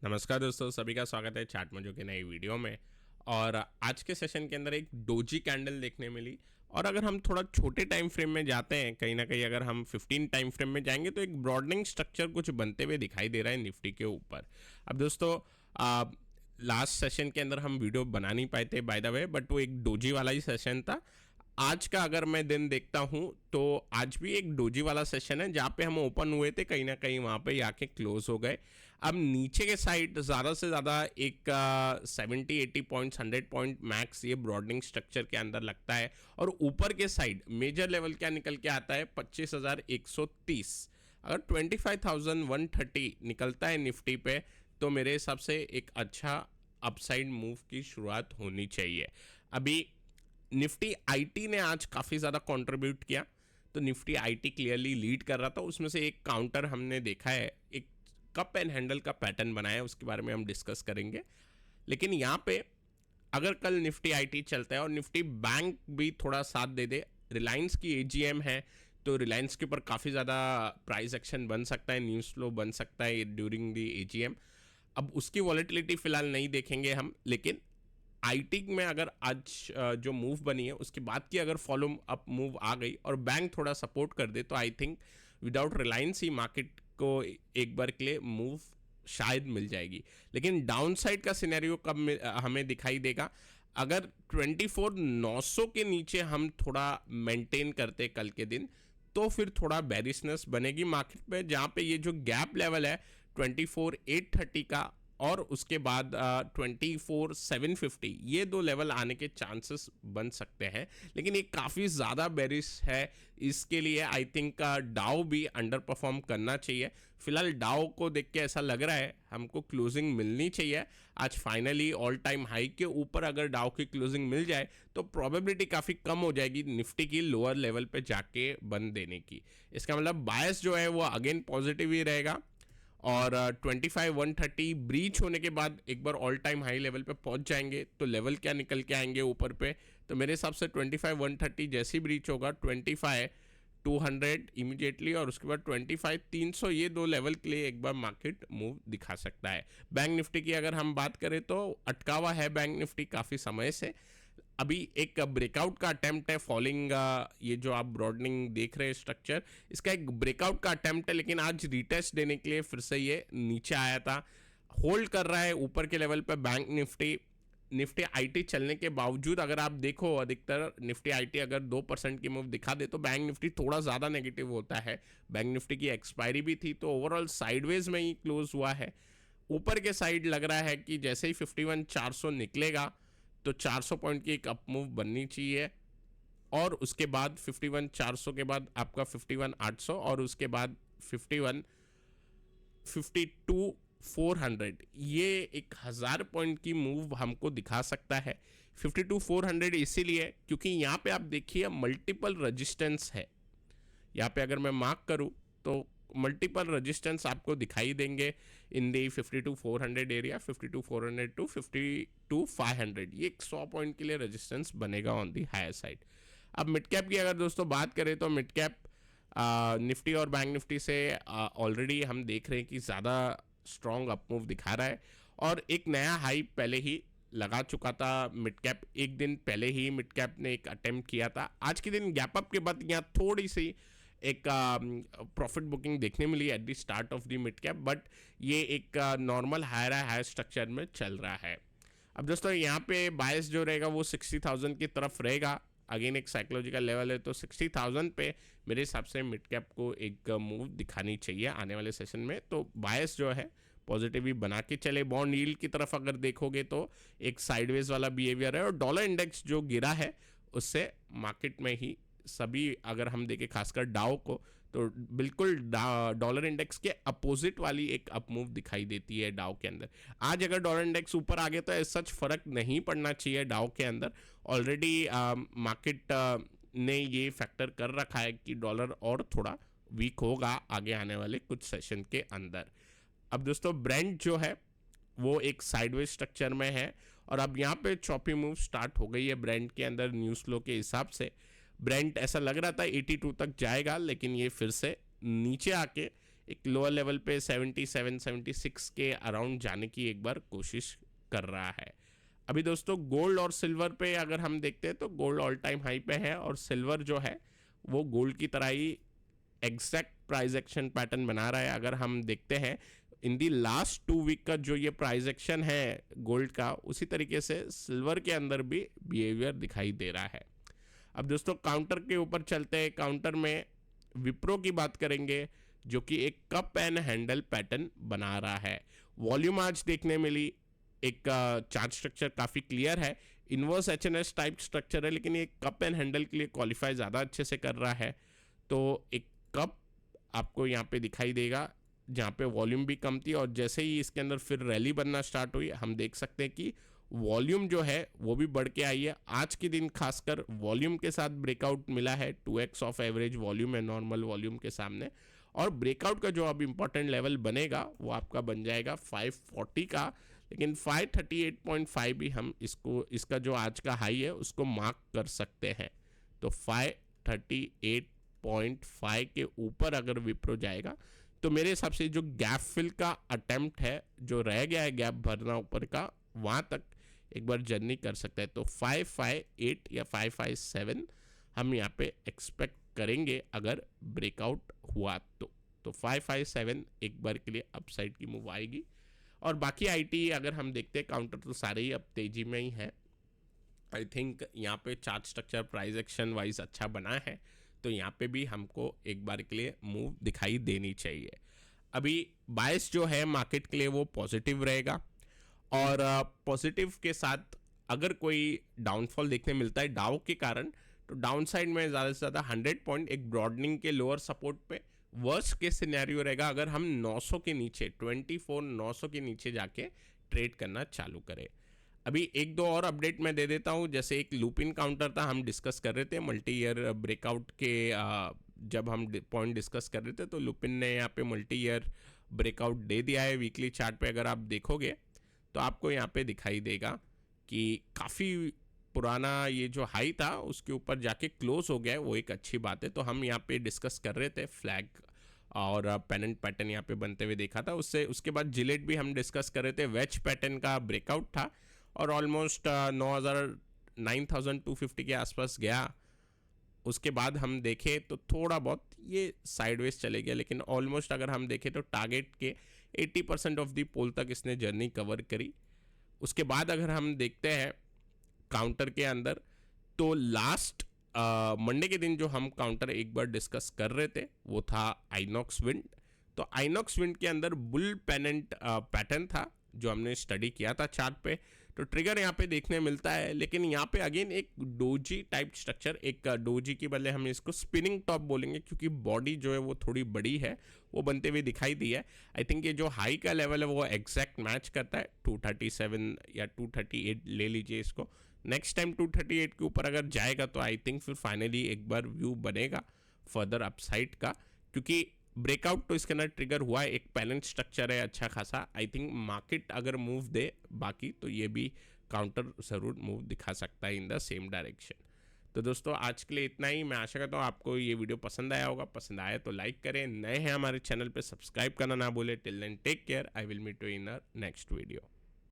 नमस्कार दोस्तों, सभी का स्वागत है चार्ट मोजो के नई वीडियो में। और आज के सेशन के अंदर एक डोजी कैंडल देखने मिली। और अगर हम थोड़ा छोटे टाइम फ्रेम में जाते हैं, कहीं ना कहीं अगर हम 15 टाइम फ्रेम में जाएंगे तो एक ब्रॉडनिंग स्ट्रक्चर कुछ बनते हुए दिखाई दे रहा है निफ्टी के ऊपर। अब दोस्तों, लास्ट सेशन के अंदर हम वीडियो बना नहीं पाए थे बाय द वे, बट वो एक डोजी वाला ही सेशन था। आज का अगर मैं दिन देखता हूं तो आज भी एक डोजी वाला सेशन है, जहां पे हम ओपन हुए थे कहीं ना कहीं वहां पे आके क्लोज हो गए। अब नीचे के साइड ज़्यादा से ज़्यादा एक 70-80 पॉइंट्स, 100 पॉइंट मैक्स ये ब्रॉडनिंग स्ट्रक्चर के अंदर लगता है। और ऊपर के साइड मेजर लेवल क्या निकल के आता है, 25,130। अगर 25,130 निकलता है निफ्टी पे तो मेरे हिसाब से एक अच्छा अपसाइड मूव की शुरुआत होनी चाहिए। अभी निफ्टी आईटी ने आज काफ़ी ज़्यादा कंट्रीब्यूट किया, तो निफ्टी आईटी क्लियरली लीड कर रहा था। उसमें से एक काउंटर हमने देखा है, एक कप एंड हैंडल का पैटर्न बनाया है, उसके बारे में हम डिस्कस करेंगे। लेकिन यहाँ पे अगर कल निफ्टी आईटी चलता है और निफ्टी बैंक भी थोड़ा साथ दे दे, रिलायंस की एजीएम है तो रिलायंस के ऊपर काफ़ी ज़्यादा प्राइस एक्शन बन सकता है, न्यूज़ फ्लो बन सकता है ड्यूरिंग द एजीएम। अब उसकी वॉलेटिलिटी फिलहाल नहीं देखेंगे हम, लेकिन आईटी में अगर आज जो मूव बनी है उसके बाद की अगर फॉलो अप मूव आ गई और बैंक थोड़ा सपोर्ट कर दे तो I think without Reliance he market को एक बार के लिए मूव शायद मिल जाएगी। लेकिन डाउन साइड का सिनेरियो कब हमें दिखाई देगा, अगर 24,900 के नीचे हम थोड़ा मेंटेन करते कल के दिन तो फिर थोड़ा बेरिशनेस बनेगी मार्केट पे, जहाँ पे ये जो गैप लेवल है 24,830 का और उसके बाद 24,750, ये दो लेवल आने के चांसेस बन सकते हैं। लेकिन ये काफ़ी ज़्यादा बेरिश है, इसके लिए आई थिंक डाउ भी अंडर परफॉर्म करना चाहिए। फिलहाल डाउ को देख के ऐसा लग रहा है हमको क्लोजिंग मिलनी चाहिए आज। फाइनली ऑल टाइम हाई के ऊपर अगर डाउ की क्लोजिंग मिल जाए तो प्रोबेबिलिटी काफ़ी कम हो जाएगी निफ्टी की लोअर लेवल पे जाके बंद देने की। इसका मतलब बायस जो है वो अगेन पॉजिटिव ही रहेगा। और 25,130 ब्रीच होने के बाद एक बार ऑल टाइम हाई लेवल पे पहुंच जाएंगे तो लेवल क्या निकल के आएंगे ऊपर पे, तो मेरे हिसाब से 25,130 जैसी ब्रीच होगा 25,200 इमीडिएटली, और उसके बाद 25,300, ये दो लेवल के लिए एक बार मार्केट मूव दिखा सकता है। बैंक निफ्टी की अगर हम बात करें तो अटका हुआ है बैंक निफ्टी काफ़ी समय से। अभी एक ब्रेकआउट का अटेम्प्ट है फॉलिंग, ये जो आप ब्रॉडनिंग देख रहे हैं स्ट्रक्चर, इसका एक ब्रेकआउट का अटेम्प्ट है, लेकिन आज रिटेस्ट देने के लिए फिर से ये नीचे आया था। होल्ड कर रहा है ऊपर के लेवल पे बैंक निफ्टी। निफ्टी आईटी चलने के बावजूद अगर आप देखो, अधिकतर निफ्टी आईटी अगर 2% की मूव दिखा दे तो बैंक निफ्टी थोड़ा ज़्यादा नेगेटिव होता है। बैंक निफ्टी की एक्सपायरी भी थी तो ओवरऑल साइडवेज में ही क्लोज हुआ है। ऊपर के साइड लग रहा है कि जैसे ही 51,400 निकलेगा तो 400 पॉइंट की एक अप मूव बननी चाहिए, और उसके बाद 51,400 के बाद आपका 51,800 और उसके बाद 52,400, ये 1,000 पॉइंट की मूव हमको दिखा सकता है। 52,400 इसीलिए क्योंकि यहाँ पे आप देखिए मल्टीपल रेजिस्टेंस है। यहाँ पे अगर मैं मार्क करूँ तो मल्टीपल रेजिस्टेंस आपको दिखाई देंगे इन दी 52,400 एरिया, 52,400 टू 52,500, ये 100 पॉइंट के लिए रेजिस्टेंस बनेगा ऑन दी हायर साइड। अब मिड कैप की अगर दोस्तों बात करें तो मिड कैप निफ्टी और बैंक निफ्टी से ऑलरेडी हम देख रहे हैं कि ज़्यादा स्ट्रॉन्ग अप मूव दिखा रहा है, और एक नया हाई पहले ही लगा चुका था मिड कैप। एक दिन पहले ही मिड कैप ने एक अटेम्प्ट किया था। आज के दिन गैप अप के बाद यहाँ थोड़ी सी एक प्रॉफिट बुकिंग देखने मिली at the start of the mid cap, but ये एक नॉर्मल हायर स्ट्रक्चर में चल रहा है। अब दोस्तों यहाँ पे बायस जो रहेगा वो 60,000 की तरफ रहेगा। अगेन एक साइकोलॉजिकल लेवल है तो 60,000 पे मेरे हिसाब से मिड कैप को एक मूव दिखानी चाहिए आने वाले सेशन में। तो बायस जो है पॉजिटिव ही बना के चले। बॉन्ड यील्ड की तरफ अगर देखोगे तो एक साइडवेज वाला बिहेवियर है, और डॉलर इंडेक्स जो गिरा है उससे मार्केट में ही सभी अगर हम देखें खासकर डाउ को तो बिल्कुल डॉलर इंडेक्स के अपोजिट वाली एक अप मूव दिखाई देती है डाउ के अंदर। आज अगर डॉलर इंडेक्स ऊपर आ गया तो ऐसा सच फर्क नहीं पड़ना चाहिए डाउ के अंदर। ऑलरेडी मार्केट ने ये फैक्टर कर रखा है कि डॉलर और थोड़ा वीक होगा आगे आने वाले कुछ सेशन के अंदर। अब दोस्तों ब्रेंट जो है वो एक साइडवेज स्ट्रक्चर में है, और अब यहाँ पे चॉपी मूव स्टार्ट हो गई है ब्रेंट के अंदर। न्यूज़ फ्लो के हिसाब से ब्रेंट ऐसा लग रहा था 82 तक जाएगा, लेकिन ये फिर से नीचे आके एक लोअर लेवल पे 77 76 के अराउंड जाने की एक बार कोशिश कर रहा है। अभी दोस्तों गोल्ड और सिल्वर पे अगर हम देखते हैं तो गोल्ड ऑल टाइम हाई पे है और सिल्वर जो है वो गोल्ड की तरह ही एग्जैक्ट प्राइस एक्शन पैटर्न बना रहा है। अगर हम देखते हैं इन दी लास्ट 2 वीक का जो ये प्राइस एक्शन है गोल्ड का, उसी तरीके से सिल्वर के अंदर भी बिहेवियर दिखाई दे रहा है। अब दोस्तों काउंटर के ऊपर चलते हैं। काउंटर में विप्रो की बात करेंगे जो कि एक कप एंड हैंडल पैटर्न बना रहा है। वॉल्यूम आज देखने मिली, एक चार्ट स्ट्रक्चर काफ़ी क्लियर है, इनवर्स एचएनएस टाइप स्ट्रक्चर है, लेकिन ये कप एंड हैंडल के लिए क्वालिफाई ज़्यादा अच्छे से कर रहा है। तो एक कप आपको यहाँ पे दिखाई देगा जहाँ पे वॉल्यूम भी कम थी, और जैसे ही इसके अंदर फिर रैली बनना स्टार्ट हुई हम देख सकते हैं कि वॉल्यूम जो है वो भी बढ़ के आई है। आज के दिन खासकर वॉल्यूम के साथ ब्रेकआउट मिला है, 2x ऑफ एवरेज वॉल्यूम है नॉर्मल वॉल्यूम के सामने, और ब्रेकआउट का जो अब इम्पोर्टेंट लेवल बनेगा वो आपका बन जाएगा 540 का, लेकिन 538.5 भी हम इसका जो आज का हाई है उसको मार्क कर सकते हैं। तो 538.5 के ऊपर अगर विप्रो जाएगा तो मेरे हिसाब से जो गैप फिल का अटेम्प्ट है, जो रह गया है गैप भरना ऊपर का, वहाँ तक एक बार जर्नी कर सकता है। तो 558 या 557 हम यहाँ पे एक्सपेक्ट करेंगे अगर ब्रेकआउट हुआ तो 557 एक बार के लिए अपसाइड की मूव आएगी। और बाकी आईटी अगर हम देखते हैं काउंटर तो सारे ही अब तेजी में ही है। आई थिंक यहाँ पे chart structure price action wise अच्छा बना है, तो यहाँ पे भी हमको एक बार के लिए मूव दिखाई देनी चाहिए। अभी बायस जो है मार्केट के लिए वो पॉजिटिव रहेगा, और पॉजिटिव के साथ अगर कोई डाउनफॉल देखने मिलता है डाउ के कारण, तो डाउन साइड में ज़्यादा से ज़्यादा 100 पॉइंट एक ब्रॉडनिंग के लोअर सपोर्ट पे। वर्स्ट के सिनेरियो रहेगा अगर हम 900 के नीचे 900 के नीचे जाके ट्रेड करना चालू करें। अभी एक दो और अपडेट मैं दे देता हूँ। जैसे एक लूप इन काउंटर था, हम डिस्कस कर रहे थे मल्टी ईयर ब्रेकआउट के, जब हम पॉइंट डिस्कस कर रहे थे तो लूप इन ने यहाँ पे मल्टी ईयर ब्रेकआउट दे दिया है। वीकली चार्ट पे अगर आप देखोगे तो आपको यहाँ पे दिखाई देगा कि काफ़ी पुराना ये जो हाई था उसके ऊपर जाके क्लोज हो गया है, वो एक अच्छी बात है। तो हम यहाँ पे डिस्कस कर रहे थे फ्लैग और पेनेंट पैटर्न यहाँ पे बनते हुए देखा था। उसके बाद जिलेट भी हम डिस्कस कर रहे थे, वेज पैटर्न का ब्रेकआउट था और ऑलमोस्ट 9,250 के आसपास गया। उसके बाद हम देखें तो थोड़ा बहुत ये साइडवेज चले गया, लेकिन ऑलमोस्ट अगर हम देखें तो टारगेट के 80% ऑफ दी पोल तक इसने जर्नी कवर करी। उसके बाद अगर हम देखते हैं काउंटर के अंदर, तो लास्ट मंडे के दिन जो हम काउंटर एक बार डिस्कस कर रहे थे वो था आइनॉक्स विंड। तो आइनॉक्स विंड के अंदर बुल पेनेंट पैटर्न था जो हमने स्टडी किया था चार्ट पे। तो ट्रिगर यहाँ पे देखने मिलता है, लेकिन यहाँ पे अगेन एक डोजी टाइप स्ट्रक्चर, एक डोजी के बदले हम इसको स्पिनिंग टॉप बोलेंगे क्योंकि बॉडी जो है वो थोड़ी बड़ी है, वो बनते हुए दिखाई दी है। आई थिंक ये जो हाई का लेवल है वो एग्जैक्ट मैच करता है 237 या 238 ले लीजिए इसको। नेक्स्ट टाइम 238 के ऊपर अगर जाएगा तो आई थिंक फिर फाइनली एक बार व्यू बनेगा फर्दर अपसाइड का, क्योंकि ब्रेकआउट तो इसके अंदर ट्रिगर हुआ है, एक पैलेंट स्ट्रक्चर है अच्छा खासा। आई थिंक मार्केट अगर मूव दे बाकी तो ये भी काउंटर ज़रूर मूव दिखा सकता है इन द सेम डायरेक्शन। तो दोस्तों आज के लिए इतना ही। मैं आशा करता हूँ आपको ये वीडियो पसंद आया होगा। पसंद आया तो लाइक करें, नए हैं हमारे चैनल पे सब्सक्राइब करना ना भूलें। Till then take care, I will meet you in a next video.